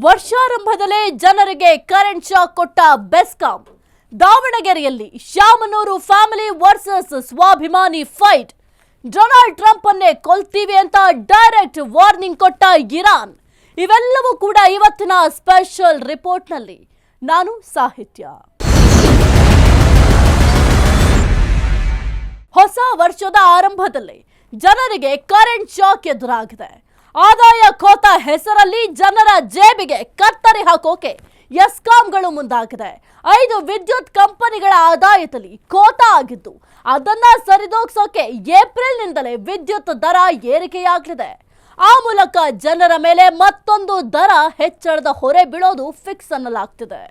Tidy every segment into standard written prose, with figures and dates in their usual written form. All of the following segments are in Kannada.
ವರ್ಷಾರಂಭದಲ್ಲೇ ಜನರಿಗೆ ಕರೆಂಟ್ ಶಾಕ್ ಕೊಟ್ಟ ಬೆಸ್ಕಾಂ. ದಾವಣಗೆರೆಯಲ್ಲಿ ಶಾಮನೂರು ಫ್ಯಾಮಿಲಿ ವರ್ಸಸ್ ಸ್ವಾಭಿಮಾನಿ ಫೈಟ್. ಡೊನಾಲ್ಡ್ ಟ್ರಂಪ್ ಅನ್ನೇ ಕೊಲ್ತೀವಿ ಅಂತ ಡೈರೆಕ್ಟ್ ವಾರ್ನಿಂಗ್ ಕೊಟ್ಟ ಇರಾನ್. ಇವೆಲ್ಲವೂ ಕೂಡ ಇವತ್ತಿನ ಸ್ಪೆಷಲ್ ರಿಪೋರ್ಟ್ನಲ್ಲಿ. ನಾನು ಸಾಹಿತ್ಯ. ಹೊಸ ವರ್ಷದ ಆರಂಭದಲ್ಲಿ ಜನರಿಗೆ ಕರೆಂಟ್ ಶಾಕ್ ಎದುರಾಗಿದೆ. ಆದಾಯ ಖೋತಾ ಹೆಸರಲ್ಲಿ ಜನರ ಜೇಬಿಗೆ ಕತ್ತರಿ ಹಾಕೋಕೆ ಎಸ್ಕಾಂಗಳು ಮುಂದಾಗಿದೆ. 5 ವಿದ್ಯುತ್ ಕಂಪನಿಗಳ ಆದಾಯದಲ್ಲಿ ಖೋತಾ ಆಗಿದ್ದು ಅದನ್ನ ಸರಿದೂಗಿಸೋಕೆ ಏಪ್ರಿಲ್ನಿಂದಲೇ ವಿದ್ಯುತ್ ದರ ಏರಿಕೆಯಾಗಲಿದೆ. ಆ ಮೂಲಕ ಜನರ ಮೇಲೆ ಮತ್ತೊಂದು ದರ ಹೆಚ್ಚಳದ ಹೊರೆ ಬೀಳೋದು ಫಿಕ್ಸ್ ಅನ್ನಲಾಗ್ತಿದೆ.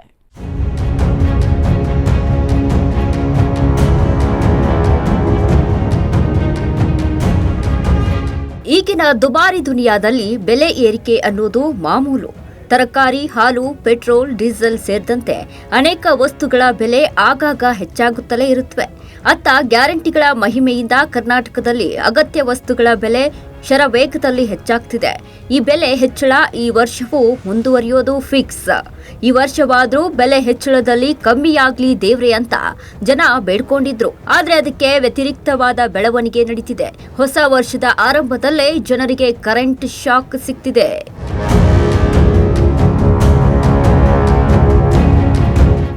ಈಗಿನ ದುಬಾರಿ ದುನಿಯಾದಲ್ಲಿ ಬೆಲೆ ಏರಿಕೆ ಅನ್ನೋದು ಮಾಮೂಲು. ತರಕಾರಿ, ಹಾಲು, ಪೆಟ್ರೋಲ್, ಡೀಸೆಲ್ ಸೇರಿದಂತೆ ಅನೇಕ ವಸ್ತುಗಳ ಬೆಲೆ ಆಗಾಗ ಹೆಚ್ಚಾಗುತ್ತಲೇ ಇರುತ್ತವೆ. ಅತ್ತ ಗ್ಯಾರಂಟಿಗಳ ಮಹಿಮೆಯಿಂದ ಕರ್ನಾಟಕದಲ್ಲಿ ಅಗತ್ಯ ವಸ್ತುಗಳ ಬೆಲೆ ಶರವೇಗದಲ್ಲಿ ಹೆಚ್ಚಾಗ್ತಿದೆ. ಈ ಬೆಲೆ ಹೆಚ್ಚಳ ಈ ವರ್ಷವೂ ಮುಂದುವರಿಯೋದು ಫಿಕ್ಸ್. ಈ ವರ್ಷವಾದ್ರೂ ಬೆಲೆ ಹೆಚ್ಚಳದಲ್ಲಿ ಕಮ್ಮಿಯಾಗ್ಲಿ ದೇವ್ರೆ ಅಂತ ಜನ ಬೇಡ್ಕೊಂಡಿದ್ರು. ಆದ್ರೆ ಅದಕ್ಕೆ ವ್ಯತಿರಿಕ್ತವಾದ ಬೆಳವಣಿಗೆ ನಡೀತಿದೆ. ಹೊಸ ವರ್ಷದ ಆರಂಭದಲ್ಲೇ ಜನರಿಗೆ ಕರೆಂಟ್ ಶಾಕ್ ಸಿಗ್ತಿದೆ.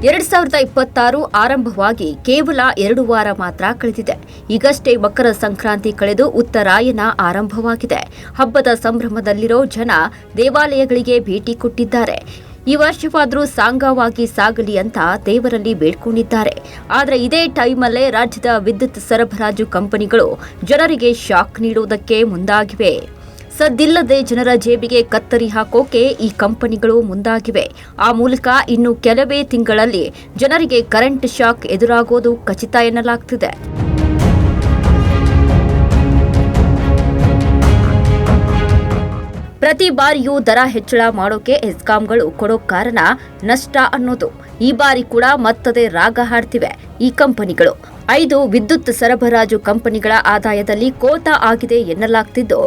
ಎರಡ್ 2026 ಆರಂಭವಾಗಿ ಕೇವಲ 2 ವಾರ ಮಾತ್ರ ಕಳೆದಿದೆ. ಈಗಷ್ಟೇ ಮಕರ ಸಂಕ್ರಾಂತಿ ಕಳೆದು ಉತ್ತರಾಯಣ ಆರಂಭವಾಗಿದೆ. ಹಬ್ಬದ ಸಂಭ್ರಮದಲ್ಲಿರೋ ಜನ ದೇವಾಲಯಗಳಿಗೆ ಭೇಟಿ ಕೊಟ್ಟಿದ್ದಾರೆ. ಈ ವರ್ಷವಾದ್ರೂ ಸಾಂಗವಾಗಿ ಸಾಗಲಿ ಅಂತ ದೇವರಲ್ಲಿ ಬೇಡ್ಕೊಂಡಿದ್ದಾರೆ. ಆದರೆ ಇದೇ ಟೈಮಲ್ಲೇ ರಾಜ್ಯದ ವಿದ್ಯುತ್ ಸರಬರಾಜು ಕಂಪನಿಗಳು ಜನರಿಗೆ ಶಾಕ್ ನೀಡುವುದಕ್ಕೆ ಮುಂದಾಗಿವೆ. ಸದ್ದಿಲ್ಲದೆ ಜನರ ಜೇಬಿಗೆ ಕತ್ತರಿ ಹಾಕೋಕೆ ಈ ಕಂಪನಿಗಳು ಮುಂದಾಗಿವೆ. ಆ ಮೂಲಕ ಇನ್ನು ಕೆಲವೇ ತಿಂಗಳಲ್ಲಿ ಜನರಿಗೆ ಕರೆಂಟ್ ಶಾಕ್ ಎದುರಾಗೋದು ಖಚಿತ ಎನ್ನಲಾಗ್ತಿದೆ. ಪ್ರತಿ ಬಾರಿಯೂ ದರ ಹೆಚ್ಚಳ ಮಾಡೋಕೆ ಎಸ್ಕಾಂಗಳು ಕೊಡೋ ಕಾರಣ ನಷ್ಟ ಅನ್ನೋದು. ಈ ಬಾರಿ ಕೂಡ ಮತ್ತದೇ ರಾಗ ಹಾಡ್ತಿವೆ ಈ ಕಂಪನಿಗಳು. 5 ವಿದ್ಯುತ್ ಸರಬರಾಜು ಕಂಪನಿಗಳ ಆದಾಯದಲ್ಲಿ ಖೋತಾ ಆಗಿದೆ ಎನ್ನಲಾಗ್ತಿದ್ದು,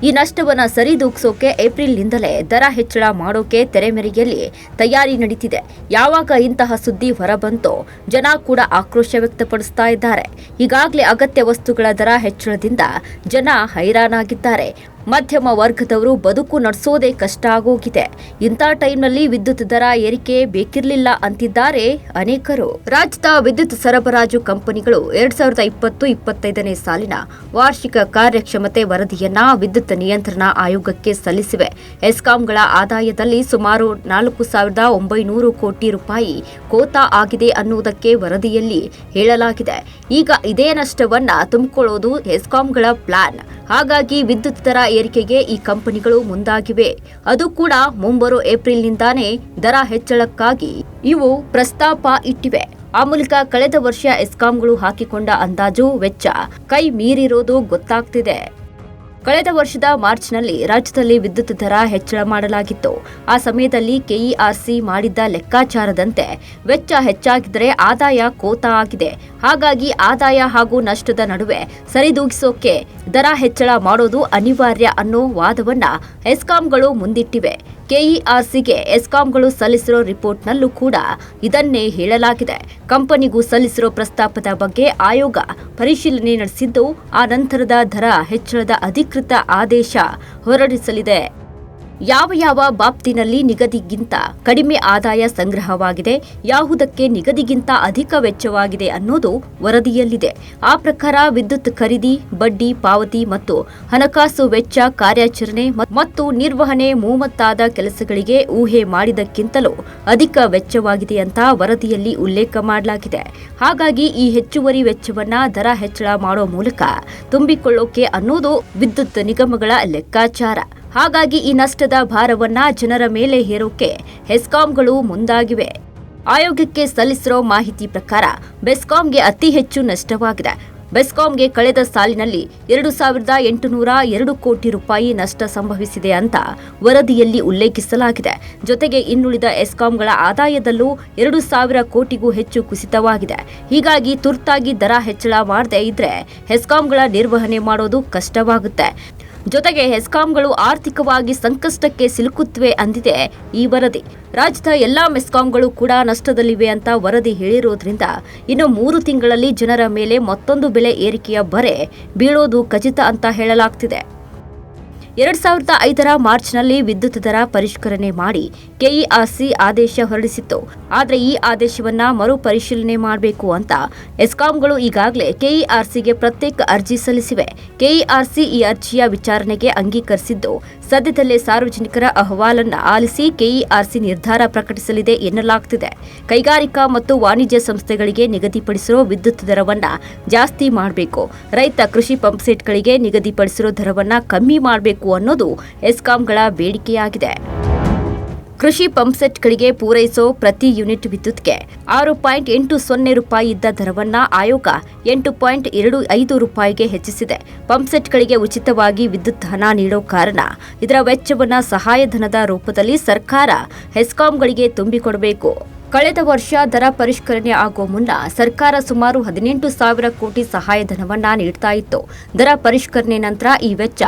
ಈ ನಷ್ಟವನ್ನು ಸರಿದೂಗಿಸೋಕೆ ಏಪ್ರಿಲ್ನಿಂದಲೇ ದರ ಹೆಚ್ಚಳ ಮಾಡೋಕೆ ತೆರೆಮರೆಯಲ್ಲಿ ತಯಾರಿ ನಡೀತಿದೆ. ಯಾವಾಗ ಇಂತಹ ಸುದ್ದಿ ಹೊರಬಂತೋ ಜನ ಕೂಡ ಆಕ್ರೋಶ ವ್ಯಕ್ತಪಡಿಸ್ತಾ ಇದ್ದಾರೆ. ಈಗಾಗಲೇ ಅಗತ್ಯ ವಸ್ತುಗಳ ದರ ಹೆಚ್ಚಳದಿಂದ ಜನ ಹೈರಾಣಾಗಿದ್ದಾರೆ. ಮಧ್ಯಮ ವರ್ಗದವರು ಬದುಕು ನಡೆಸೋದೇ ಕಷ್ಟ ಆಗೋಗಿದೆ. ಇಂಥ ಟೈಮ್ನಲ್ಲಿ ವಿದ್ಯುತ್ ದರ ಏರಿಕೆ ಬೇಕಿರಲಿಲ್ಲ ಅಂತಿದ್ದಾರೆ ಅನೇಕರು. ರಾಜ್ಯದ ವಿದ್ಯುತ್ ಸರಬರಾಜು ಕಂಪನಿಗಳು 2020-25ನೇ ಸಾಲಿನ ವಾರ್ಷಿಕ ಕಾರ್ಯಕ್ಷಮತೆ ವರದಿಯನ್ನ ವಿದ್ಯುತ್ ನಿಯಂತ್ರಣ ಆಯೋಗಕ್ಕೆ ಸಲ್ಲಿಸಿವೆ. ಎಸ್ಕಾಂಗಳ ಆದಾಯದಲ್ಲಿ ಸುಮಾರು 4,900 ಕೋಟಿ ರೂಪಾಯಿ ಖೋತಾ ಆಗಿದೆ ಅನ್ನುವುದಕ್ಕೆ ವರದಿಯಲ್ಲಿ ಹೇಳಲಾಗಿದೆ. ಈಗ ಇದೇ ನಷ್ಟವನ್ನ ತುಂಬಿಕೊಳ್ಳೋದು ಎಸ್ಕಾಂಗಳ ಪ್ಲಾನ್. ಹಾಗಾಗಿ ವಿದ್ಯುತ್ ದರ ಏರಿಕೆಗೆ ಈ ಕಂಪನಿಗಳು ಮುಂದಾಗಿವೆ. ಅದು ಕೂಡ ಮುಂಬರೋ ಏಪ್ರಿಲ್ನಿಂದಾನೇ ದರ ಹೆಚ್ಚಳಕ್ಕಾಗಿ ಇವು ಪ್ರಸ್ತಾಪ ಇಟ್ಟಿವೆ. ಆ ಮೂಲಕ ಕಳೆದ ವರ್ಷ ಎಸ್ಕಾಂಗಳು ಹಾಕಿಕೊಂಡ ಅಂದಾಜು ವೆಚ್ಚ ಕೈ ಮೀರಿರೋದು ಗೊತ್ತಾಗ್ತಿದೆ. ಕಳೆದ ವರ್ಷದ ಮಾರ್ಚ್ನಲ್ಲಿ ರಾಜ್ಯದಲ್ಲಿ ವಿದ್ಯುತ್ ದರ ಹೆಚ್ಚಳ ಮಾಡಲಾಗಿತ್ತು. ಆ ಸಮಯದಲ್ಲಿ ಕೆಇಆರ್ಸಿ ಮಾಡಿದ್ದ ಲೆಕ್ಕಾಚಾರದಂತೆ ವೆಚ್ಚ ಹೆಚ್ಚಾಗಿದ್ದರೆ ಆದಾಯ ಖೋತಾ ಆಗಿದೆ. ಹಾಗಾಗಿ ಆದಾಯ ಹಾಗೂ ನಷ್ಟದ ನಡುವೆ ಸರಿದೂಗಿಸೋಕೆ ದರ ಹೆಚ್ಚಳ ಮಾಡೋದು ಅನಿವಾರ್ಯ ಅನ್ನೋ ವಾದವನ್ನ ಎಸ್ಕಾಂಗಳು ಮುಂದಿಟ್ಟಿವೆ. ಕೆಇಆರ್ಸಿಗೆ ಎಸ್ಕಾಂಗಳು ಸಲ್ಲಿಸಿರೋ ರಿಪೋರ್ಟ್ನಲ್ಲೂ ಕೂಡ ಇದನ್ನೇ ಹೇಳಲಾಗಿದೆ. ಕಂಪನಿಗೂ ಸಲ್ಲಿಸಿರೋ ಪ್ರಸ್ತಾಪದ ಬಗ್ಗೆ ಆಯೋಗ ಪರಿಶೀಲನೆ ನಡೆಸಿದ್ದು, ಆ ನಂತರದ ದರ ಹೆಚ್ಚಳದ ಅಧಿಕೃತ ಆದೇಶ ಹೊರಡಿಸಲಿದೆ. ಯಾವ ಬಾಬ್ತಿನಲ್ಲಿ ನಿಗದಿಗಿಂತ ಕಡಿಮೆ ಆದಾಯ ಸಂಗ್ರಹವಾಗಿದೆ, ಯಾವುದಕ್ಕೆ ನಿಗದಿಗಿಂತ ಅಧಿಕ ವೆಚ್ಚವಾಗಿದೆ ಅನ್ನೋದು ವರದಿಯಲ್ಲಿದೆ. ಆ ಪ್ರಕಾರ ವಿದ್ಯುತ್ ಖರೀದಿ, ಬಡ್ಡಿ ಪಾವತಿ ಮತ್ತು ಹಣಕಾಸು ವೆಚ್ಚ, ಕಾರ್ಯಾಚರಣೆ ಮತ್ತು ನಿರ್ವಹಣೆ ಮೂವತ್ತಾದ ಕೆಲಸಗಳಿಗೆ ಊಹೆ ಮಾಡಿದಕ್ಕಿಂತಲೂ ಅಧಿಕ ವೆಚ್ಚವಾಗಿದೆ ಅಂತ ವರದಿಯಲ್ಲಿ ಉಲ್ಲೇಖ ಮಾಡಲಾಗಿದೆ. ಹಾಗಾಗಿ ಈ ಹೆಚ್ಚುವರಿ ವೆಚ್ಚವನ್ನ ದರ ಹೆಚ್ಚಳ ಮಾಡೋ ಮೂಲಕ ತುಂಬಿಕೊಳ್ಳೋಕೆ ಅನ್ನೋದು ವಿದ್ಯುತ್ ನಿಗಮಗಳ ಲೆಕ್ಕಾಚಾರ. ಹಾಗಾಗಿ ಈ ನಷ್ಟದ ಭಾರವನ್ನ ಜನರ ಮೇಲೆ ಹೇರೋಕೆ ಎಸ್ಕಾಂಗಳು ಮುಂದಾಗಿವೆ. ಆಯೋಗಕ್ಕೆ ಸಲ್ಲಿಸಿರೋ ಮಾಹಿತಿ ಪ್ರಕಾರ ಬೆಸ್ಕಾಂಗೆ ಅತಿ ಹೆಚ್ಚು ನಷ್ಟವಾಗಿದೆ. ಬೆಸ್ಕಾಂಗೆ ಕಳೆದ ಸಾಲಿನಲ್ಲಿ 2,802 ಕೋಟಿ ರೂಪಾಯಿ ನಷ್ಟ ಸಂಭವಿಸಿದೆ ಅಂತ ವರದಿಯಲ್ಲಿ ಉಲ್ಲೇಖಿಸಲಾಗಿದೆ. ಜೊತೆಗೆ ಇನ್ನುಳಿದ ಎಸ್ಕಾಂಗಳ ಆದಾಯದಲ್ಲೂ 2,000 ಕೋಟಿಗೂ ಹೆಚ್ಚು ಕುಸಿತವಾಗಿದೆ. ಹೀಗಾಗಿ ತುರ್ತಾಗಿ ದರ ಹೆಚ್ಚಳ ಮಾಡದೇ ಇದ್ರೆ ಎಸ್ಕಾಂಗಳ ನಿರ್ವಹಣೆ ಮಾಡೋದು ಕಷ್ಟವಾಗುತ್ತೆ. ಜೊತೆಗೆ ಹೆಸ್ಕಾಂಗಳು ಆರ್ಥಿಕವಾಗಿ ಸಂಕಷ್ಟಕ್ಕೆ ಸಿಲುಕುತ್ತಿವೆ ಅಂದಿದೆ ಈ ವರದಿ. ರಾಜ್ಯದ ಎಲ್ಲಾ ಮೆಸ್ಕಾಂಗಳು ಕೂಡ ನಷ್ಟದಲ್ಲಿವೆ ಅಂತ ವರದಿ ಹೇಳಿರೋದ್ರಿಂದ ಇನ್ನು 3 ತಿಂಗಳಲ್ಲಿ ಜನರ ಮೇಲೆ ಮತ್ತೊಂದು ಬೆಲೆ ಏರಿಕೆಯ ಬರೆ ಬೀಳೋದು ಖಚಿತ ಅಂತ ಹೇಳಲಾಗ್ತಿದೆ. 2005ರ ಮಾರ್ಚ್ನಲ್ಲಿ ವಿದ್ಯುತ್ ದರ ಪರಿಷ್ಕರಣೆ ಮಾಡಿ ಕೆಇಆರ್ಸಿ ಆದೇಶ ಹೊರಡಿಸಿತ್ತು. ಆದರೆ ಈ ಆದೇಶವನ್ನ ಮರುಪರಿಶೀಲನೆ ಮಾಡಬೇಕು ಅಂತ ಎಸ್ಕಾಂಗಳು ಈಗಾಗಲೇ ಕೆಇಆರ್ಸಿಗೆ ಪ್ರತ್ಯೇಕ ಅರ್ಜಿ ಸಲ್ಲಿಸಿವೆ. ಕೆಇಆರ್ಸಿ ಈ ಅರ್ಜಿಯ ವಿಚಾರಣೆಗೆ ಅಂಗೀಕರಿಸಿದ್ದು ಸದ್ಯದಲ್ಲೇ ಸಾರ್ವಜನಿಕರ ಅಹವಾಲನ್ನ ಆಲಿಸಿ ಕೆಇಆರ್ಸಿ ನಿರ್ಧಾರ ಪ್ರಕಟಿಸಲಿದೆ ಎನ್ನಲಾಗ್ತಿದೆ. ಕೈಗಾರಿಕಾ ಮತ್ತು ವಾಣಿಜ್ಯ ಸಂಸ್ಥೆಗಳಿಗೆ ನಿಗದಿಪಡಿಸಿರೋ ವಿದ್ಯುತ್ ದರವನ್ನ ಜಾಸ್ತಿ ಮಾಡಬೇಕು, ರೈತ ಕೃಷಿ ಪಂಪ್ಸೆಟ್ಗಳಿಗೆ ನಿಗದಿಪಡಿಸಿರೋ ದರವನ್ನ ಕಮ್ಮಿ ಮಾಡಬೇಕು ಅನ್ನೋದು ಎಸ್ಕಾಂಗಳ ಬೇಡಿಕೆಯಾಗಿದೆ. ಕೃಷಿ ಪಂಪ್ಸೆಟ್ಗಳಿಗೆ ಪೂರೈಸೋ ಪ್ರತಿ ಯೂನಿಟ್ ವಿದ್ಯುತ್ಗೆ 6.80 ರೂಪಾಯಿ ಇದ್ದ ದರವನ್ನ ಆಯೋಗ 8.25 ರೂಪಾಯಿಗೆ ಹೆಚ್ಚಿಸಿದೆ. ಪಂಪ್ಸೆಟ್ಗಳಿಗೆ ಉಚಿತವಾಗಿ ವಿದ್ಯುತ್ ಹಣ ನೀಡೋ ಕಾರಣ ಇದರ ವೆಚ್ಚವನ್ನ ಸಹಾಯಧನದ ರೂಪದಲ್ಲಿ ಸರ್ಕಾರ ಹೆಸ್ಕಾಂಗಳಿಗೆ ತುಂಬಿಕೊಡಬೇಕು. ಕಳೆದ ವರ್ಷ ದರ ಪರಿಷ್ಕರಣೆ ಆಗೋ ಮುನ್ನ ಸರ್ಕಾರ ಸುಮಾರು 18,000 ಕೋಟಿ ಸಹಾಯಧನವನ್ನ ನೀಡ್ತಾ ಇತ್ತು. ದರ ಪರಿಷ್ಕರಣೆ ನಂತರ ಈ ವೆಚ್ಚ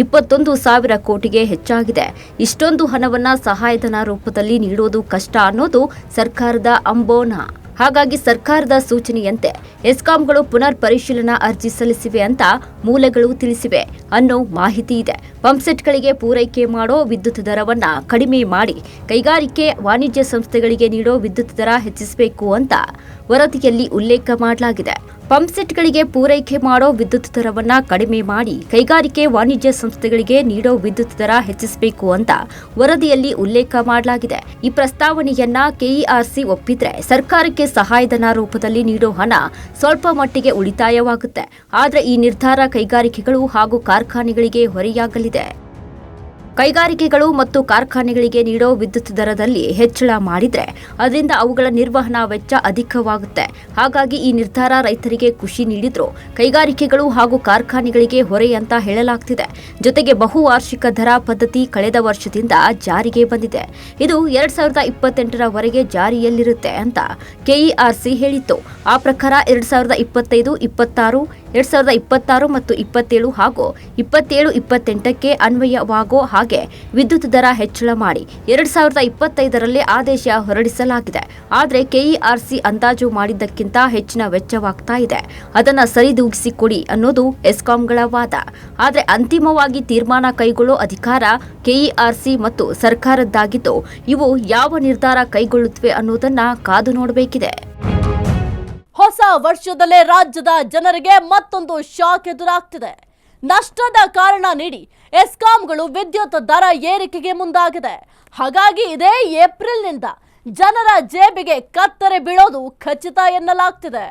21,000 ಕೋಟಿಗೆ ಹೆಚ್ಚಾಗಿದೆ. ಇಷ್ಟೊಂದು ಹಣವನ್ನ ಸಹಾಯಧನ ರೂಪದಲ್ಲಿ ನೀಡೋದು ಕಷ್ಟ ಅನ್ನೋದು ಸರ್ಕಾರದ ಅಂಬೋನ. ಹಾಗಾಗಿ ಸರ್ಕಾರದ ಸೂಚನೆಯಂತೆ ಎಸ್ಕಾಂಗಳು ಪುನರ್ ಪರಿಶೀಲನಾ ಅರ್ಜಿ ಸಲ್ಲಿಸಿವೆ ಅಂತ ಮೂಲಗಳು ತಿಳಿಸಿವೆ ಅನ್ನೋ ಮಾಹಿತಿ ಇದೆ. ಪಂಪ್ಸೆಟ್ಗಳಿಗೆ ಪೂರೈಕೆ ಮಾಡೋ ವಿದ್ಯುತ್ ದರವನ್ನ ಕಡಿಮೆ ಮಾಡಿ ಕೈಗಾರಿಕೆ ವಾಣಿಜ್ಯ ಸಂಸ್ಥೆಗಳಿಗೆ ನೀಡೋ ವಿದ್ಯುತ್ ದರ ಹೆಚ್ಚಿಸಬೇಕು ಅಂತ ವರದಿಯಲ್ಲಿ ಉಲ್ಲೇಖ ಮಾಡಲಾಗಿದೆ. ಪಂಪ್ಸೆಟ್ಗಳಿಗೆ ಪೂರೈಕೆ ಮಾಡೋ ವಿದ್ಯುತ್ ದರವನ್ನ ಕಡಿಮೆ ಮಾಡಿ ಕೈಗಾರಿಕೆ ವಾಣಿಜ್ಯ ಸಂಸ್ಥೆಗಳಿಗೆ ನೀಡೋ ವಿದ್ಯುತ್ ದರ ಹೆಚ್ಚಿಸಬೇಕು ಅಂತ ವರದಿಯಲ್ಲಿ ಉಲ್ಲೇಖ ಮಾಡಲಾಗಿದೆ. ಈ ಪ್ರಸ್ತಾವನೆಯನ್ನ ಕೆಇಆರ್ಸಿ ಒಪ್ಪಿದ್ರೆ ಸರ್ಕಾರಕ್ಕೆ ಸಹಾಯಧನ ರೂಪದಲ್ಲಿ ನೀಡೋ ಹಣ ಸ್ವಲ್ಪ ಮಟ್ಟಿಗೆ ಉಳಿತಾಯವಾಗುತ್ತೆ. ಆದರೆ ಈ ನಿರ್ಧಾರ ಕೈಗಾರಿಕೆಗಳು ಹಾಗೂ ಕಾರ್ಖಾನೆಗಳಿಗೆ ಹೊರೆಯಾಗಲಿದೆ. ಕೈಗಾರಿಕೆಗಳು ಮತ್ತು ಕಾರ್ಖಾನೆಗಳಿಗೆ ನೀಡೋ ವಿದ್ಯುತ್ ದರದಲ್ಲಿ ಹೆಚ್ಚಳ ಮಾಡಿದ್ರೆ ಅದರಿಂದ ಅವುಗಳ ನಿರ್ವಹಣಾ ವೆಚ್ಚ ಅಧಿಕವಾಗುತ್ತೆ. ಹಾಗಾಗಿ ಈ ನಿರ್ಧಾರ ರೈತರಿಗೆ ಖುಷಿ ನೀಡಿದ್ರು ಕೈಗಾರಿಕೆಗಳು ಹಾಗೂ ಕಾರ್ಖಾನೆಗಳಿಗೆ ಹೊರೆ ಅಂತ ಹೇಳಲಾಗ್ತಿದೆ. ಜೊತೆಗೆ ಬಹುವಾರ್ಷಿಕ ದರ ಪದ್ಧತಿ ಕಳೆದ ವರ್ಷದಿಂದ ಜಾರಿಗೆ ಬಂದಿದೆ. ಇದು 2028ರವರೆಗೆ ಜಾರಿಯಲ್ಲಿರುತ್ತೆ ಅಂತ ಕೆಇಆರ್ಸಿ ಹೇಳಿತ್ತು. ಆ ಪ್ರಕಾರ 2025, 26, 2026 ಮತ್ತು 27 ಹಾಗೂ 27-28ಕ್ಕೆ ಅನ್ವಯವಾಗೋ ಹಾಗೆ ವಿದ್ಯುತ್ ದರ ಹೆಚ್ಚಳ ಮಾಡಿ 2025ರಲ್ಲಿ ಆದೇಶ ಹೊರಡಿಸಲಾಗಿದೆ. ಆದರೆ ಕೆಇಆರ್ಸಿ ಅಂದಾಜು ಮಾಡಿದ್ದಕ್ಕಿಂತ ಹೆಚ್ಚಿನ ವೆಚ್ಚವಾಗ್ತಾ ಇದೆ. ಅದನ್ನ ಸರಿದೂಗಿಸಿಕೊಡಿ ಅನ್ನೋದು ಎಸ್ಕಾಂಗಳ ವಾದ. ಆದರೆ ಅಂತಿಮವಾಗಿ ತೀರ್ಮಾನ ಕೈಗೊಳ್ಳೋ ಅಧಿಕಾರ ಕೆಇಆರ್ಸಿ ಮತ್ತು ಸರ್ಕಾರದ್ದಾಗಿದ್ದು ಇವು ಯಾವ ನಿರ್ಧಾರ ಕೈಗೊಳ್ಳುತ್ತವೆ ಅನ್ನೋದನ್ನ ಕಾದು ನೋಡಬೇಕಿದೆ. ಹೊಸ ವರ್ಷದಲ್ಲೇ ರಾಜ್ಯದ ಜನರಿಗೆ ಮತ್ತೊಂದು ಶಾಕ್ ಎದುರಾಗ್ತಿದೆ. ನಷ್ಟದ ಕಾರಣ ನೀಡಿ ಎಸ್ಕಾಂಗಳು ವಿದ್ಯುತ್ ದರ ಏರಿಕೆಗೆ ಮುಂದಾಗಿದೆ. ಹಾಗಾಗಿ ಇದೇ ಏಪ್ರಿಲ್ನಿಂದ ಜನರ ಜೇಬಿಗೆ ಕತ್ತರಿ ಬೀಳೋದು ಖಚಿತ ಎನ್ನಲಾಗ್ತಿದೆ.